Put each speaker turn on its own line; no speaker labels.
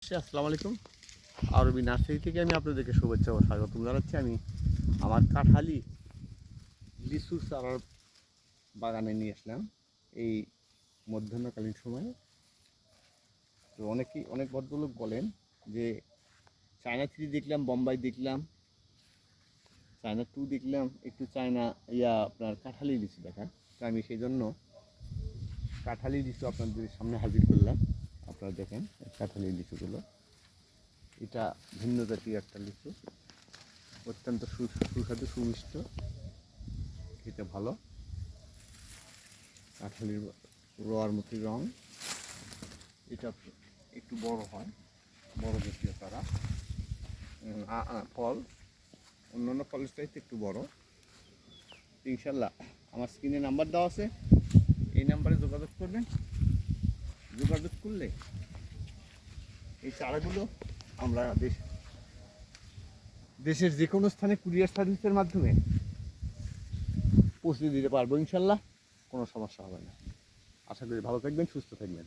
আসসালামু আলাইকুম। আরবি নার্সারি থেকে আমি আপনাদেরকে শুভেচ্ছা ও স্বাগতম জানাচ্ছি। আমি আমার কাঁঠালি লিচুর চারার বাগানে নিয়ে আসলাম এই মধ্যাহ্নকালীন সময়ে। তো অনেক ভদ্রলোক বলেন যে চায়না 3 দেখলাম, বোম্বাই দেখলাম, চায়না 2 দেখলাম, একটু চায়না আপনার কাঁঠালি লিচু দেখান। তো আমি সেই জন্য কাঁঠালি লিচু আপনাদের সামনে হাজির করলাম। আপনারা দেখেন কাঁঠালি লিচুগুলো। এটা ভিন্ন জাতীয় একটা লিচু, অত্যন্ত সুস্বাদু, সুমিষ্ট, খেতে ভালো। কাঁঠালির রোয়ার মতো রং। এটা একটু বড় হয়, বড় জাতীয় তারা। ফল অন্যান্য ফলের চাইতে একটু বড়। ইনশাল্লাহ আমার স্ক্রিনে নাম্বার দেওয়া আছে, এই নাম্বারে যোগাযোগ করবেন। যোগাযোগ করলে এই চারাগুলো আমরা দেশের যে কোনো স্থানে কুরিয়ার সার্ভিসের মাধ্যমে পৌঁছে দিতে পারবো। ইনশাল্লাহ কোনো সমস্যা হবে না। আশা করি ভালো থাকবেন, সুস্থ থাকবেন।